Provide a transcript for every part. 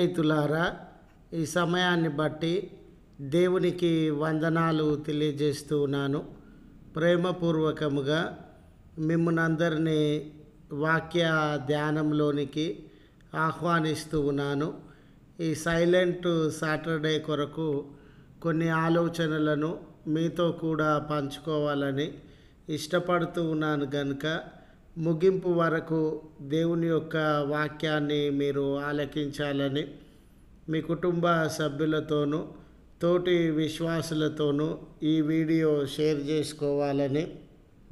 స్నేహితులారా, ఈ సమయాన్ని బట్టి దేవునికి వందనాలు తెలియజేస్తూ ఉన్నాను. ప్రేమపూర్వకముగా మిమ్మల్ని అందరినీ వాక్య ధ్యానంలోనికి ఆహ్వానిస్తూ ఉన్నాను. ఈ సైలెంట్ సాటర్డే కొరకు కొన్ని ఆలోచనలను మీతో కూడా పంచుకోవాలని ఇష్టపడుతూ ఉన్నాను కనుక ముగింపు వరకు దేవుని యొక్క వాక్యాన్ని మీరు ఆలకించాలని, మీ కుటుంబ సభ్యులతోనూ తోటి విశ్వాసులతోనూ ఈ వీడియో షేర్ చేసుకోవాలని,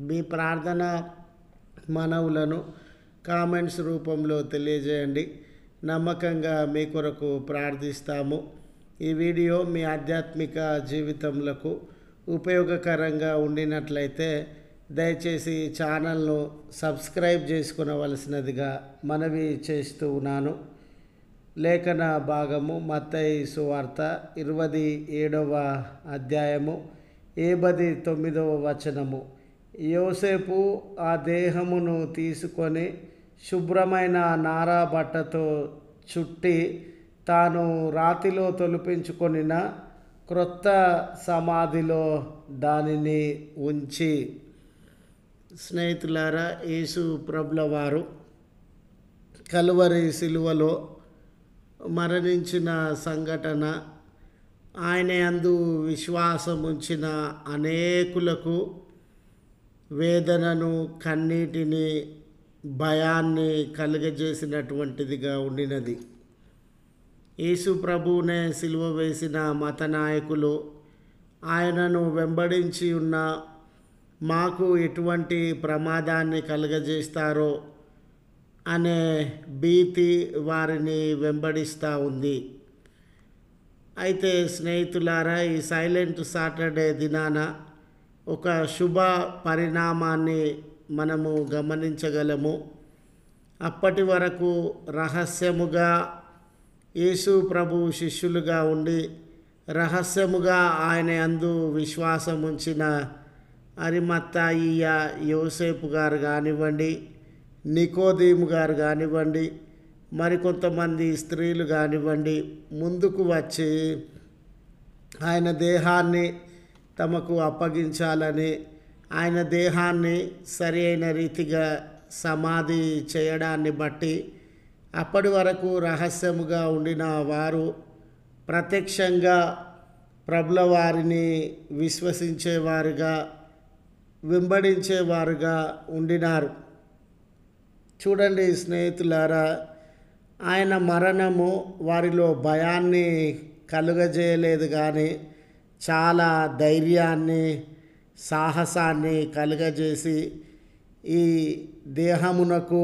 మీ ప్రార్థన మనవులను కామెంట్స్ రూపంలో తెలియజేయండి. నమ్మకంగా మీ కొరకు ప్రార్థిస్తాము. ఈ వీడియో మీ ఆధ్యాత్మిక జీవితములకు ఉపయోగకరంగా ఉండినట్లయితే దయచేసి ఛానల్ను సబ్స్క్రైబ్ చేసుకునవలసినదిగా మనవి చేస్తూ ఉన్నాను. లేఖన భాగము మత్తయి సువార్త 27వ అధ్యాయము 79వ వచనము. యోసేపు ఆ దేహమును తీసుకొని శుభ్రమైన నారా బట్టతో చుట్టి తాను రాతిలో తొలిపించుకొనిన క్రొత్త సమాధిలో దానిని ఉంచి. స్నేహితులారా, యేసు ప్రభుల వారు కలువరి సిలువలో మరణించిన సంఘటన, ఆయన యందు విశ్వాసం ఉంచిన అనేకులకు వేదనను, కన్నీటిని, భయాన్ని కలుగజేసినటువంటిదిగా ఉండినది. యేసు ప్రభువునే సిలువ వేసిన మత నాయకులు ఆయనను వెంబడించి ఉన్న మాకు ఎటువంటి ప్రమాదాన్ని కలుగజేస్తారో అనే భీతి వారిని వెంబడిస్తూ ఉంది. అయితే స్నేహితులారా, ఈ సైలెంట్ సాటర్డే దినాన ఒక శుభ పరిణామాన్ని మనము గమనించగలము. అప్పటి వరకు రహస్యముగా యేసు ప్రభు శిష్యులుగా ఉండి రహస్యముగా ఆయన యందు విశ్వాసం ఉంచిన అరిమత్తాయియ యోసేపు గారు కానివ్వండి, నికోదీము గారు కానివ్వండి, మరికొంతమంది స్త్రీలు కానివ్వండి, ముందుకు వచ్చి ఆయన దేహాన్ని తమకు అప్పగించాలని, ఆయన దేహాన్ని సరి అయిన రీతిగా సమాధి చేయడాన్ని బట్టి అప్పటి వరకు రహస్యముగా ఉండిన వారు ప్రత్యక్షంగా ప్రభుల వారిని విశ్వసించేవారుగా, వెంబడించేవారుగా ఉండినారు. చూడండి స్నేహితులారా, ఆయన మరణము వారిలో భయాన్ని కలుగజేయలేదు, కానీ చాలా ధైర్యాన్ని, సాహసాన్ని కలుగజేసి ఈ దేహమునకు,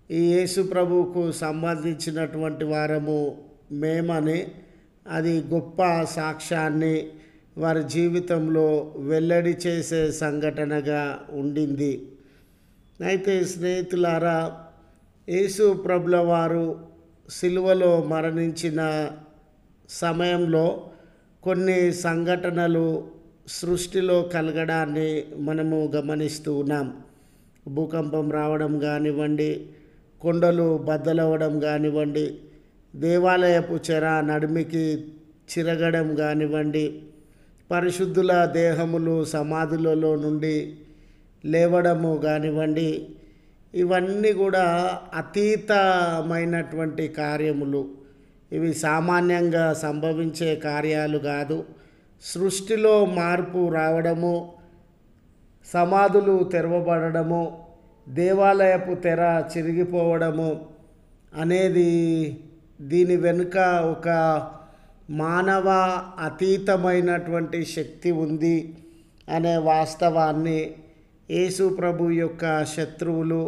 ఈ యేసు ప్రభువుకు సంబంధించినటువంటి వారము మేమని అది గొప్ప సాక్ష్యాన్ని వారి జీవితంలో వెల్లడి చేసే సంఘటనగా ఉండింది. అయితే స్నేహితులారా, యేసు ప్రభుల వారు సిలువలో మరణించిన సమయంలో కొన్ని సంఘటనలు సృష్టిలో కలగడాన్ని మనము గమనిస్తూ ఉన్నాం. భూకంపం రావడం కానివ్వండి, కొండలు బద్దలవ్వడం కానివ్వండి, దేవాలయపు చెర నడిమికి చిరగడం కానివ్వండి, పరిశుద్ధుల దేహములు సమాధులలో నుండి లేవడము కానివ్వండి, ఇవన్నీ కూడా అతీతమైనటువంటి కార్యములు. ఇవి సామాన్యంగా సంభవించే కార్యాలు కాదు. సృష్టిలో మార్పు రావడము, సమాధులు తెరవబడము, దేవాలయపు తెర చిరిగిపోవడము అనేది దీని వెనుక ఒక మానవ అతీతమైనటువంటి శక్తి ఉంది అనే వాస్తవాన్ని యేసు ప్రభు యొక్క శత్రువులు,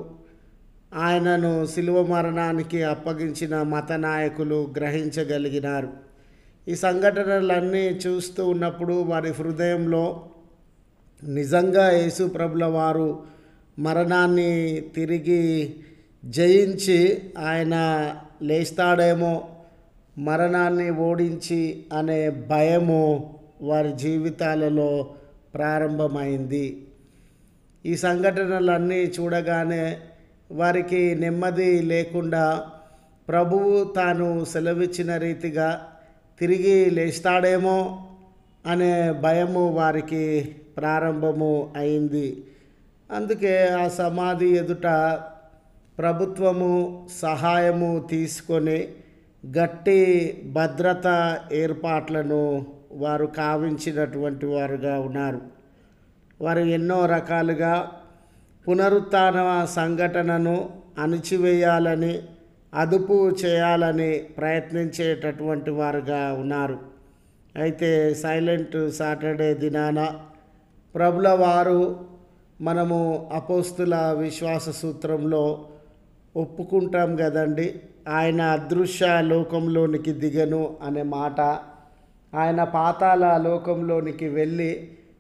ఆయనను శిలువ మరణానికి అప్పగించిన మత నాయకులు గ్రహించగలిగినారు. ఈ సంఘటనలన్నీ చూస్తూ ఉన్నప్పుడు వారి హృదయంలో నిజంగా యేసు ప్రభుల వారు మరణాన్ని తిరిగి జయించి ఆయన లేస్తాడేమో, మరణాన్ని ఓడించి అనే భయము వారి జీవితాలలో ప్రారంభమైంది. ఈ సంఘటనలన్నీ చూడగానే వారికి నెమ్మది లేకుండా ప్రభువు తాను సెలవిచ్చిన రీతిగా తిరిగి లేస్తాడేమో అనే భయము వారికి ప్రారంభము అయింది. అందుకే ఆ సమాధి ఎదుట ప్రభుత్వము సహాయము తీసుకొని గట్టి భద్రత ఏర్పాట్లను వారు కావించినటువంటి వారుగా ఉన్నారు. వారు ఎన్నో రకాలుగా పునరుత్థాన సంఘటనను అణిచివేయాలని, అదుపు చేయాలని ప్రయత్నించేటటువంటి వారుగా ఉన్నారు. అయితే సైలెంట్ సాటర్డే దినాన ప్రభుల వారు మనము అపోస్తుల విశ్వాస సూత్రంలో ఒప్పుకుంటాం కదండి, ఆయన అదృశ్య లోకంలోనికి దిగను అనే మాట. ఆయన పాతాళ లోకంలోనికి వెళ్ళి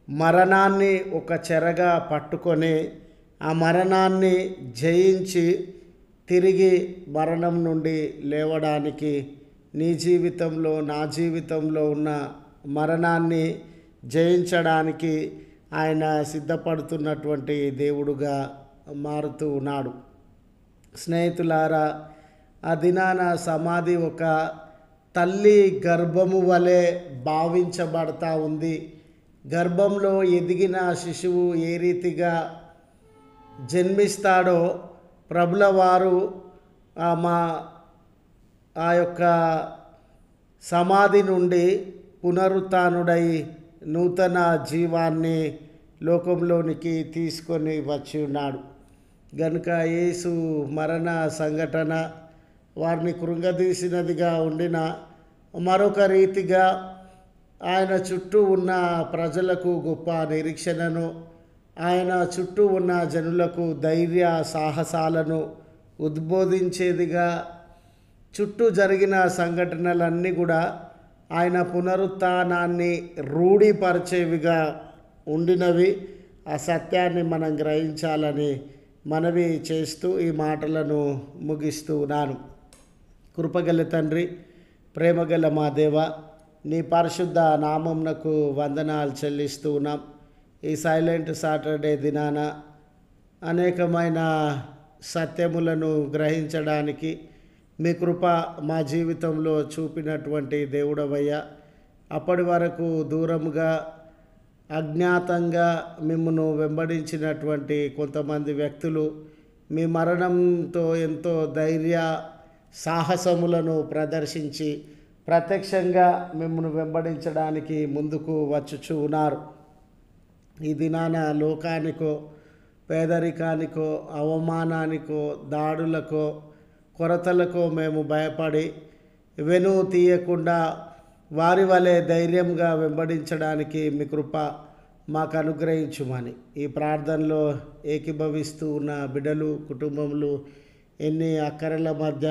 మరణాన్ని ఒక చెరగా పట్టుకొని ఆ మరణాన్ని జయించి తిరిగి మరణం నుండి లేవడానికి నీ జీవితంలో నా జీవితంలో ఉన్న మరణాన్ని జయించడానికి ఆయన సిద్ధపడుతున్నటువంటి దేవుడుగా మారుతూ ఉన్నాడు. స్నేహితులారా, ఆ దినాన సమాధి ఒక తల్లి గర్భము వలె భావించబడతా ఉంది. గర్భంలో ఎదిగిన శిశువు ఏ రీతిగా జన్మిస్తాడో ప్రభుల వారు ఆ యొక్క సమాధి నుండి పునరుత్థానుడై నూతన జీవాన్ని లోకంలోనికి తీసుకొని వచ్చి ఉన్నాడు. గనుక యేసు మరణ సంఘటన వారిని కృంగదీసినదిగా ఉండిన మరొక రీతిగా ఆయన చుట్టూ ఉన్న ప్రజలకు గొప్ప నిరీక్షణను, ఆయన చుట్టూ ఉన్న జనులకు ధైర్య సాహసాలను ఉద్బోధించేదిగా, చుట్టూ జరిగిన సంఘటనలన్నీ కూడా ఆయన పునరుత్థానాన్ని రూఢీపరిచేవిగా ఉండినవి. ఆ సత్యాన్ని మనం గ్రహించాలని మనవి చేస్తూ ఈ మాటలను ముగిస్తూ ఉన్నాను. కృపగల తండ్రి, ప్రేమగల మా దేవ, నీ పరిశుద్ధ నామమునకు వందనాలు చెల్లిస్తూ ఉన్నాం. ఈ సైలెంట్ సాటర్డే దినాన అనేకమైన సత్యములను గ్రహించడానికి మీ కృప మా జీవితంలో చూపినటువంటి దేవుడవయ్యా. అప్పటి వరకు దూరముగా అజ్ఞాతంగా మిమ్మను వెంబడించినటువంటి కొంతమంది వ్యక్తులు మీ మరణంతో ఎంతో ధైర్య సాహసములను ప్రదర్శించి ప్రత్యక్షంగా మిమ్మను వెంబడించడానికి ముందుకు వచ్చుచూ ఉన్నారు. ఈ దినాన లోకానికో, పేదరికానికో, అవమానానికో, దాడులకో, కొరతలకో మేము భయపడి వెను తీయకుండా వారి వలె ధైర్యంగా వెంబడించడానికి మీ కృప మాకు అనుగ్రహించుమని ఈ ప్రార్థనలో ఏకీభవిస్తూ ఉన్న బిడ్డలు, కుటుంబములు ఎన్ని అక్కరల మధ్య,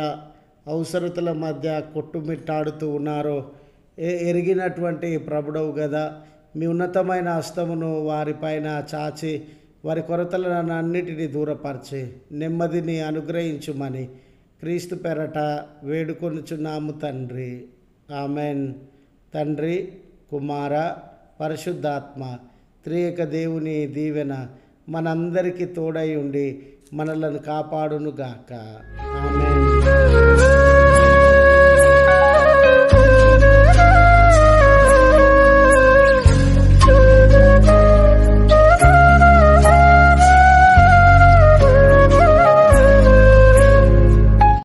అవసరతల మధ్య కొట్టుమిట్టాడుతూ ఉన్నారో ఎరిగినటువంటి ప్రభుడవు కదా. మీ ఉన్నతమైన హస్తమును వారిపైన చాచి వారి కొరతలను అన్నిటినీ దూరపరిచి నెమ్మదిని అనుగ్రహించుమని క్రీస్తు పేరట వేడుకొనుచున్నాము తండ్రి. ఆమెన్. తండ్రి, కుమార, పరిశుద్ధాత్మ త్రియేక దేవుని దీవెన మనందరికీ తోడై ఉండి మనలను కాపాడునుగాక. ఆమెన్.